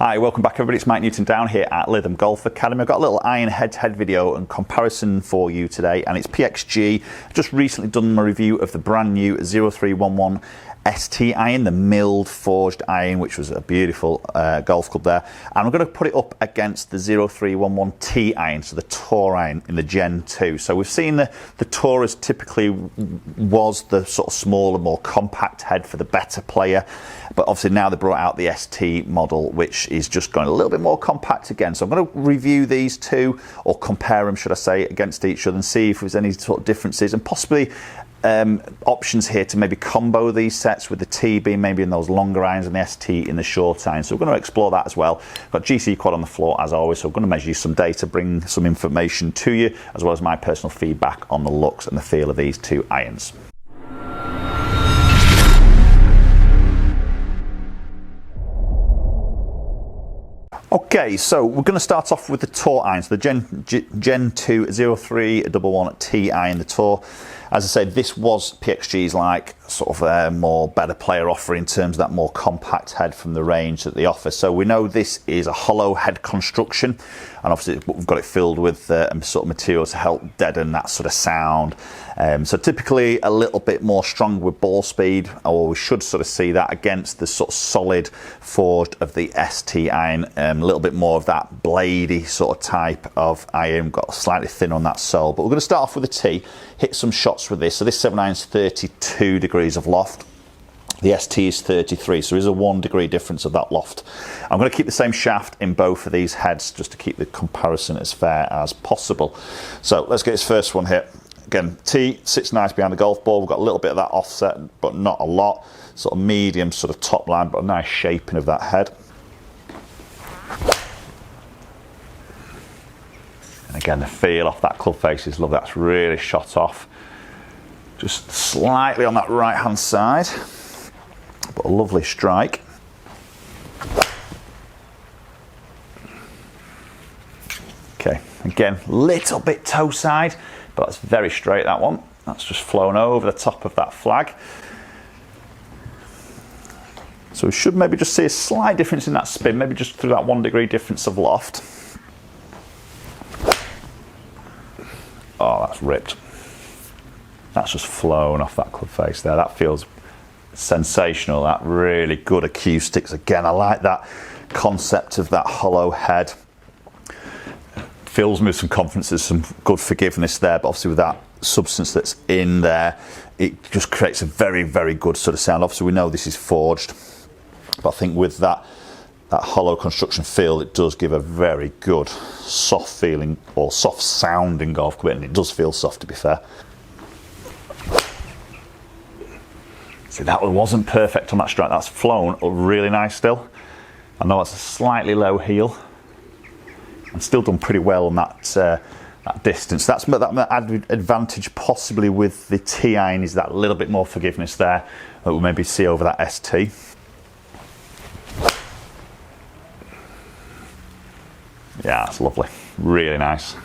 Hi, welcome back everybody, it's Mike Newton down here at Lytham Golf Academy. I've got a little iron head-to-head video and comparison for you today, and it's PXG. I've just recently done my review of the brand new 0311ST iron, the milled forged iron, which was a beautiful golf club there. And I'm going to put it up against the 0311T iron, so the Tour iron in the Gen 2. So we've seen the Tourers typically was the sort of smaller, more compact head for the better player. But obviously now they brought out the ST model, which is just going a little bit more compact again. So I'm going to review these two, or compare them, should I say, against each other and see if there's any sort of differences, and possibly options here to maybe combo these sets, with the T being maybe in those longer irons and the ST in the short irons. So we're going to explore that as well. Got GC quad on the floor as always, so we're going to measure you some data, bring some information to you, as well as my personal feedback on the looks and the feel of these two irons. Okay, so we're going to start off with the Tour irons, the Gen 2 0311T iron, the Tour. As I said, this was PXG's like sort of a more better player offer in terms of that more compact head from the range that they offer. So we know this is a hollow head construction, and obviously we've got it filled with sort of material to help deaden that sort of sound. So typically a little bit more strong with ball speed, or we should sort of see that against the sort of solid forged of the ST iron. A little bit more of that bladey sort of type of iron, got slightly thinner on that sole. But we're going to start off with the T, hit some shots with this. So this 7 iron is 32 degrees of loft. The ST is 33, so there is a 1 degree difference of that loft. I'm going to keep the same shaft in both of these heads just to keep the comparison as fair as possible. So let's get this first one here. Again, T sits nice behind the golf ball. We've got a little bit of that offset, but not a lot. Sort of medium sort of top line, but a nice shaping of that head. And again, the feel off that club face is lovely. That's really shot off. Just slightly on that right hand side, but a lovely strike. Okay, again, little bit toe side, but that's very straight, that one. That's just flown over the top of that flag. So we should maybe just see a slight difference in that spin, maybe just through that 1 degree difference of loft. Oh, that's ripped. That's just flown off that club face there. That feels sensational. That really good acoustics. Again, I like that concept of that hollow head. Fills me with some confidence. There's some good forgiveness there, but obviously with that substance that's in there, it just creates a very, very good sort of sound. Obviously we know this is forged, but I think with that hollow construction feel, it does give a very good soft feeling, or soft sounding golf club, and it does feel soft, to be fair. See, that one wasn't perfect on that strike. That's flown really nice still. I know it's a slightly low heel, and still done pretty well on that that distance. That's that advantage possibly with the T iron, is that little bit more forgiveness there that we'll maybe see over that ST. Yeah, that's lovely. Really nice.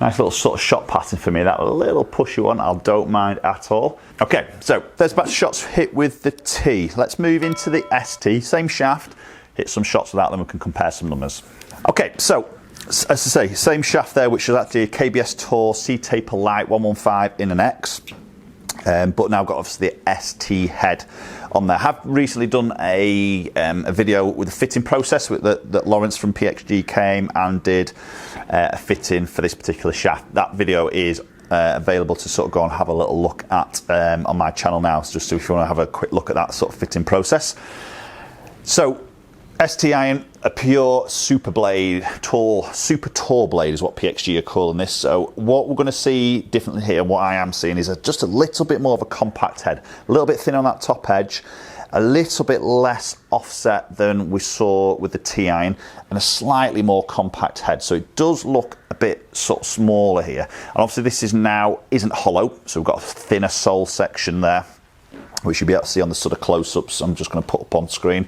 Nice little sort of shot pattern for me. That little pushy one, I don't mind at all. Okay, so there's back to shots hit with the T. Let's move into the ST. Same shaft, hit some shots with that, then we can compare some numbers. Okay, so as I say, same shaft there, which is actually a KBS Tour C-Taper Light 115 in an X. But now got obviously the ST head on there. Have recently done a video with a fitting process that Lawrence from PXG came and did a fitting for this particular shaft. That video is available to sort of go and have a little look at on my channel now, so just so if you want to have a quick look at that sort of fitting process. So ST iron, a pure super blade, super tour blade is what PXG are calling this. So what we're going to see differently here, what I am seeing, is just a little bit more of a compact head, a little bit thin on that top edge, a little bit less offset than we saw with the T iron, and a slightly more compact head. So it does look a bit sort of smaller here. And obviously this isn't hollow, so we've got a thinner sole section there, which you'll be able to see on the sort of close-ups I'm just going to put up on screen.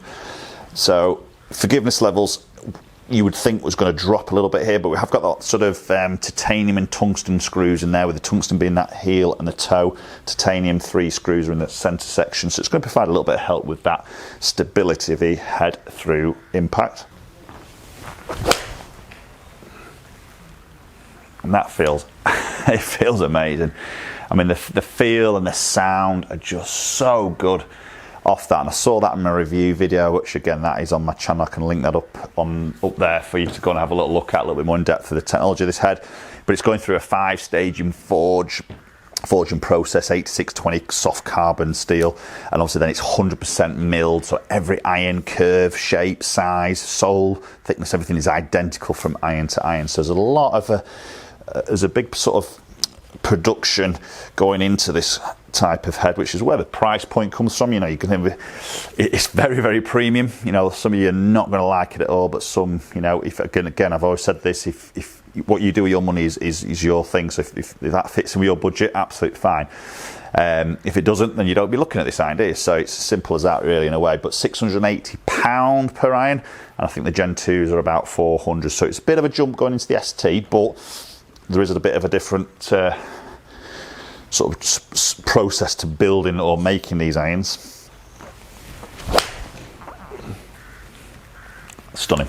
So forgiveness levels you would think was going to drop a little bit here, but we have got that sort of titanium and tungsten screws in there, with the tungsten being that heel and the toe. Titanium 3 screws are in the centre section, so it's going to provide a little bit of help with that stability of the head through impact. And that feels, it feels amazing. I mean, the feel and the sound are just so good off that, and I saw that in my review video, which again, that is on my channel. I can link that up there for you to go and have a little look at, a little bit more in depth of the technology of this head. But it's going through a 5-stage forging process, 8620 soft carbon steel, and obviously then it's 100% milled, so every iron, curve, shape, size, sole thickness, everything is identical from iron to iron. So there's a lot of there's a big sort of production going into this type of head, which is where the price point comes from. You know, you can, it's very, very premium. You know, some of you are not going to like it at all, but some, you know, if again, I've always said this, if what you do with your money is your thing, so if that fits in with your budget, absolutely fine. If it doesn't, then you don't be looking at this iron, do you? So it's as simple as that, really, in a way. But £680 per iron, and I think the Gen 2s are about 400, so it's a bit of a jump going into the ST, but there is a bit of a different sort of process to building or making these irons. Stunning.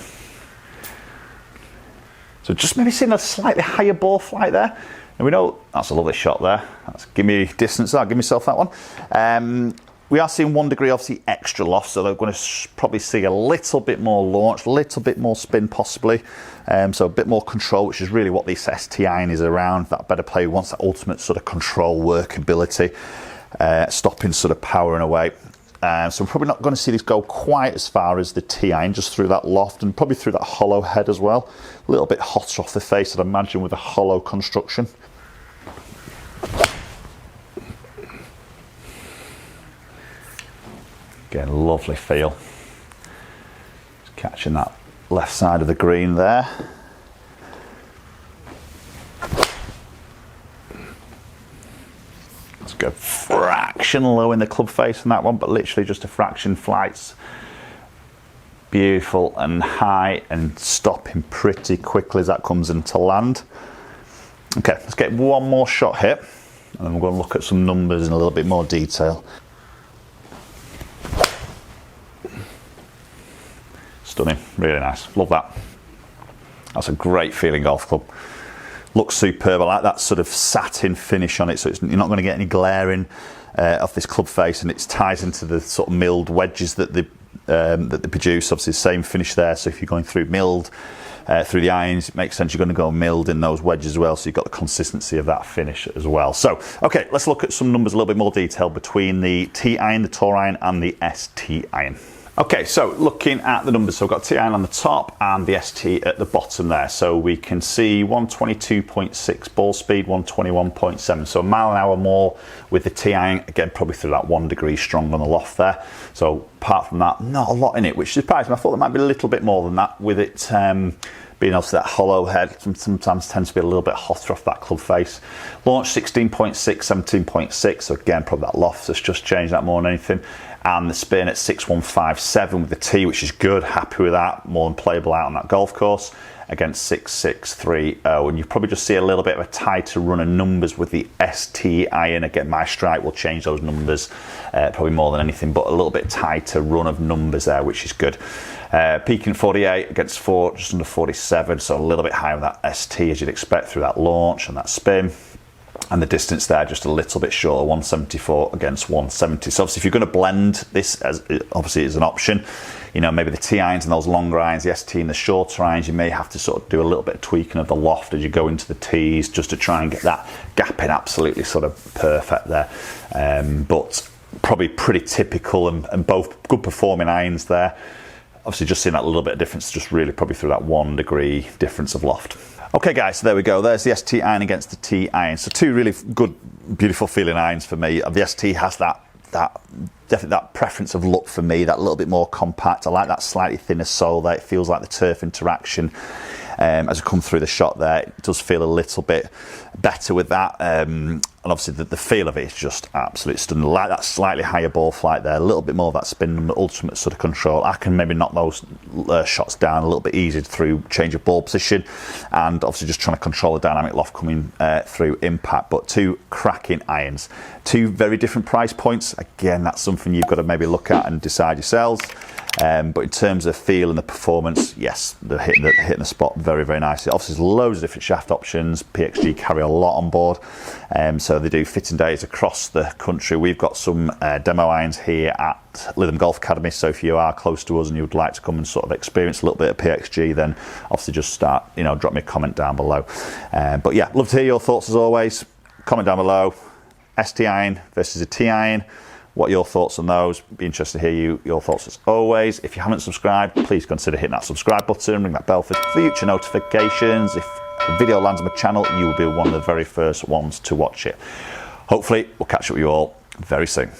So just maybe seeing a slightly higher ball flight there, and we know that's a lovely shot there. That's, give me distance. I'll give myself that one. We are seeing 1 degree obviously extra loft, so they're going to probably see a little bit more launch, a little bit more spin possibly, so a bit more control, which is really what this ST iron is around. That better player wants that ultimate sort of control, workability, stopping sort of powering away. So we're probably not going to see this go quite as far as the T iron, just through that loft and probably through that hollow head as well. A little bit hotter off the face, I'd imagine, with a hollow construction. Again, lovely feel. Just catching that left side of the green there. Let's go fraction low in the club face on that one, but literally just a fraction. Flights beautiful and high and stopping pretty quickly as that comes into land. Okay, let's get one more shot here, and then we're going to look at some numbers in a little bit more detail. Stunning, really nice, love that. That's a great feeling golf club. Looks superb. I like that sort of satin finish on it, so you're not going to get any glaring off this club face, and it ties into the sort of milled wedges that they produce. Obviously the same finish there, so if you're going through milled through the irons, it makes sense you're going to go milled in those wedges as well, so you've got the consistency of that finish as well. So okay, let's look at some numbers, a little bit more detail between the T iron, the Tour iron, and the ST iron. Okay, so looking at the numbers, so we've got T iron on the top and the ST at the bottom there. So we can see 122.6 ball speed, 121.7, so a mile an hour more with the T iron, again probably through that 1 degree strong on the loft there. So apart from that, not a lot in it, which surprised me. I thought there might be a little bit more than that, with it being obviously that hollow head. Sometimes tends to be a little bit hotter off that club face. Launch 16.6, 17.6, so again probably that loft that's just changed that more than anything. And the spin at 6157 with the T, which is good, happy with that, more than playable out on that golf course, against 6630. And you probably just see a little bit of a tighter run of numbers with the ST iron. Again, my strike will change those numbers probably more than anything, but a little bit tighter run of numbers there, which is good. Peaking 48 against just under 47, so a little bit higher with that ST as you'd expect through that launch and that spin. And the distance there just a little bit shorter, 174 against 170. So obviously if you're going to blend this, as obviously is an option, you know, maybe the T irons and those longer irons, the ST and the shorter irons, you may have to sort of do a little bit of tweaking of the loft as you go into the Ts, just to try and get that gap in absolutely sort of perfect there. But probably pretty typical and both good performing irons there. Obviously just seeing that little bit of difference, just really probably through that 1 degree difference of loft. Okay guys, so there we go. There's the ST iron against the T iron. So two really good, beautiful feeling irons for me. The ST has definitely that preference of look for me, that little bit more compact. I like that slightly thinner sole there. It feels like the turf interaction as I come through the shot there. It does feel a little bit better with that. I And obviously the feel of it is just absolutely stunning. Like that slightly higher ball flight there, a little bit more of that spin, the ultimate sort of control. I can maybe knock those shots down a little bit easier through change of ball position, and obviously just trying to control the dynamic loft coming through impact. But two cracking irons, two very different price points. Again, that's something you've got to maybe look at and decide yourselves. But in terms of feel and the performance, yes, they're hitting the spot very, very nicely. Obviously, there's loads of different shaft options. PXG carry a lot on board, so they do fitting days across the country. We've got some demo irons here at Lytham Golf Academy, so if you are close to us and you would like to come and sort of experience a little bit of PXG, then obviously just drop me a comment down below. But yeah, love to hear your thoughts as always. Comment down below, ST iron versus a T iron. What are your thoughts on those? Be interested to hear your thoughts as always. If you haven't subscribed, please consider hitting that subscribe button, ring that bell for future notifications. If a video lands on my channel, you will be one of the very first ones to watch it. Hopefully, we'll catch up with you all very soon.